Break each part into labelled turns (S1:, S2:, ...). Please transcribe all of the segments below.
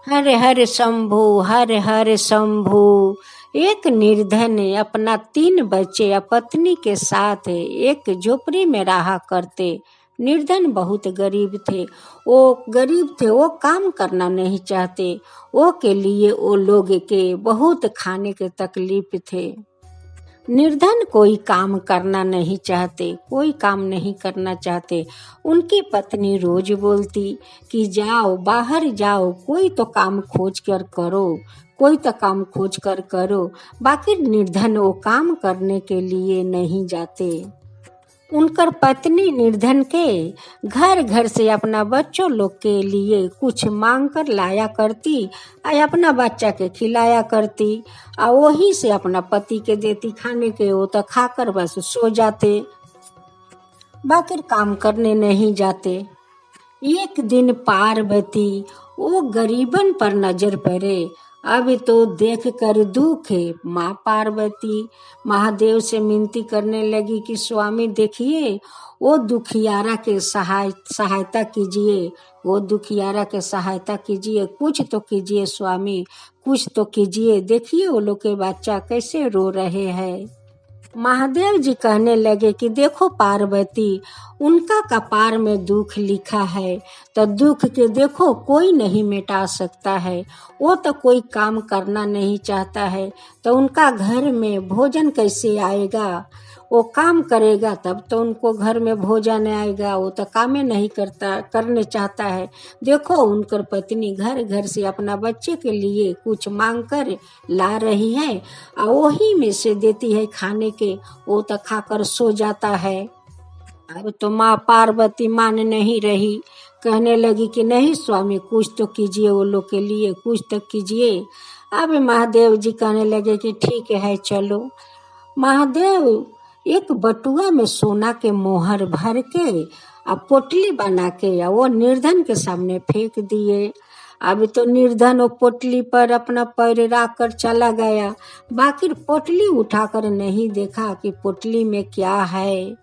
S1: हर हर शंभु, हर हर शंभु। एक निर्धन अपना 3 बच्चे या पत्नी के साथ एक झोपड़ी में रहा करते। निर्धन बहुत गरीब थे। वो काम करना नहीं चाहते। वो के लिए वो लोग के बहुत खाने के तकलीफ थे। निर्धन कोई काम करना नहीं चाहते, कोई काम नहीं करना चाहते। उनकी पत्नी रोज बोलती कि जाओ, बाहर जाओ, कोई तो काम खोज कर करो, कोई तो काम खोज कर करो। बाकी निर्धन वो काम करने के लिए नहीं जाते। उनकर पत्नी निर्धन के घर घर से अपना बच्चों लोग के लिए कुछ मांग कर लाया करती और अपना बच्चा के खिलाया करती और वही से अपना पति के देती खाने के। वो तो खाकर बस सो जाते, बाकी काम करने नहीं जाते। एक दिन पार्वती वो गरीबन पर नजर पड़े। अब तो देख कर दुख है। माँ पार्वती महादेव से विनती करने लगी कि स्वामी देखिए, वो दुखियारा के सहायता कीजिए, वो दुखियारा के सहायता कीजिए, कुछ तो कीजिए स्वामी, कुछ तो कीजिए। देखिए वो लोग के बच्चा कैसे रो रहे हैं। महादेव जी कहने लगे कि देखो पार्वती, उनका कपार में दुख लिखा है, तो दुख के देखो कोई नहीं मिटा सकता है। वो तो कोई काम करना नहीं चाहता है, तो उनका घर में भोजन कैसे आएगा? वो काम करेगा तब तो उनको घर में भोजन आएगा। वो तो कामे नहीं करने चाहता है। देखो उनकर पत्नी घर घर से अपना बच्चे के लिए कुछ मांग कर ला रही है और वही में से देती है खाने के। वो तो खाकर सो जाता है। अब तो माँ पार्वती मान नहीं रही, कहने लगी कि नहीं स्वामी, कुछ तो कीजिए, वो लोग के लिए कुछ तो कीजिए। अब महादेव जी कहने लगे कि ठीक है चलो। महादेव एक बटुआ में सोना के मोहर भर के और पोटली बना के वो निर्धन के सामने फेंक दिए। अब तो निर्धन वो पोटली पर अपना पैर रख कर चला गया, बाकी पोटली उठाकर नहीं देखा कि पोटली में क्या है।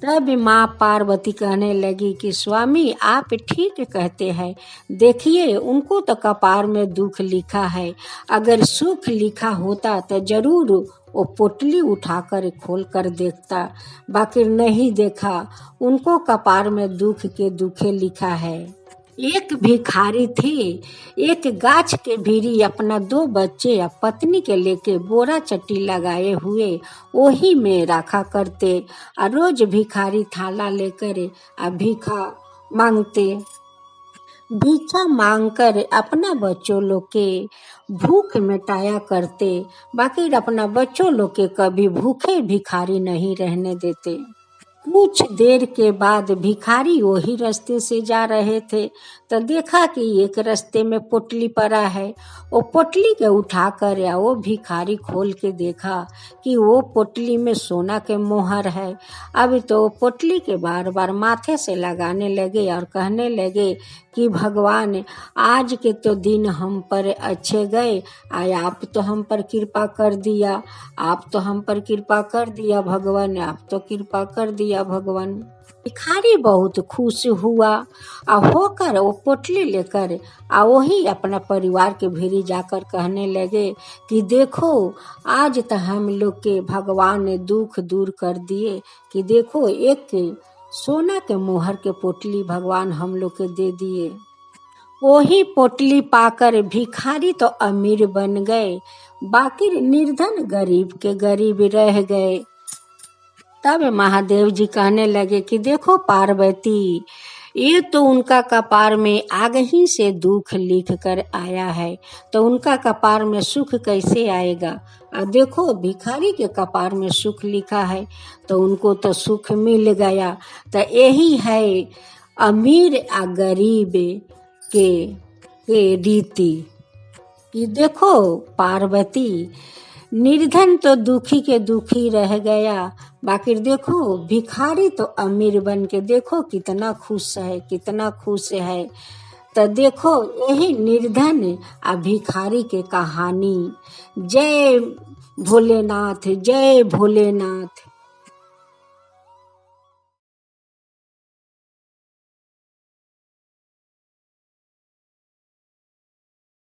S1: तब माँ पार्वती कहने लगी कि स्वामी आप ठीक कहते हैं, देखिए उनको तो कपार में दुख लिखा है, अगर सुख लिखा होता तो जरूर वो पोटली उठाकर खोल कर देखता, बाकी नहीं देखा। उनको कपार में दुख के दुखे लिखा है। एक भिखारी थे, एक गाछ के भीरी अपना 2 बच्चे या पत्नी के लेके बोरा चट्टी लगाए हुए वही में रखा करते और रोज भिखारी थाला लेकर भिखा मांगते। भिक्षा मांगकर अपना बच्चों लोग के भूख मिटाया करते, बाकी अपना बच्चों लोग के कभी भूखे भिखारी नहीं रहने देते। कुछ देर के बाद भिखारी वही रास्ते से जा रहे थे तो देखा कि एक रास्ते में पोटली पड़ा है। वो पोटली के उठाकर या वो भिखारी खोल के देखा कि वो पोटली में सोना के मोहर है। अब तो पोटली के बार बार माथे से लगाने लगे और कहने लगे कि भगवान आज के तो दिन हम पर अच्छे गए, आप तो हम पर कृपा कर दिया, आप तो हम पर कृपा कर दिया भगवान, आप तो कृपा कर दिया भगवान। भिखारी बहुत खुश हुआ और होकर वो पोटली लेकर वही अपना परिवार के भीरी जाकर कहने लगे कि देखो आज तो हम लोग के भगवान ने दुख दूर कर दिए, कि देखो एक सोना के मोहर के पोटली भगवान हम लोग के दे दिए। वही पोटली पाकर भिखारी तो अमीर बन गए, बाकी निर्धन गरीब के गरीब रह गए। तब महादेव जी कहने लगे कि देखो पार्वती, ये तो उनका कपार में आग ही से दुख लिख कर आया है, तो उनका कपार में सुख कैसे आएगा? और देखो भिखारी के कपार में सुख लिखा है, तो उनको तो सुख मिल गया। तो यही है अमीर और गरीब के रीति। कि देखो पार्वती, निर्धन तो दुखी के दुखी रह गया, बाकी देखो भिखारी तो अमीर बन के देखो कितना खुश है, कितना खुश है। तो देखो यही निर्धन और भिखारी के कहानी। जय भोलेनाथ, जय भोलेनाथ।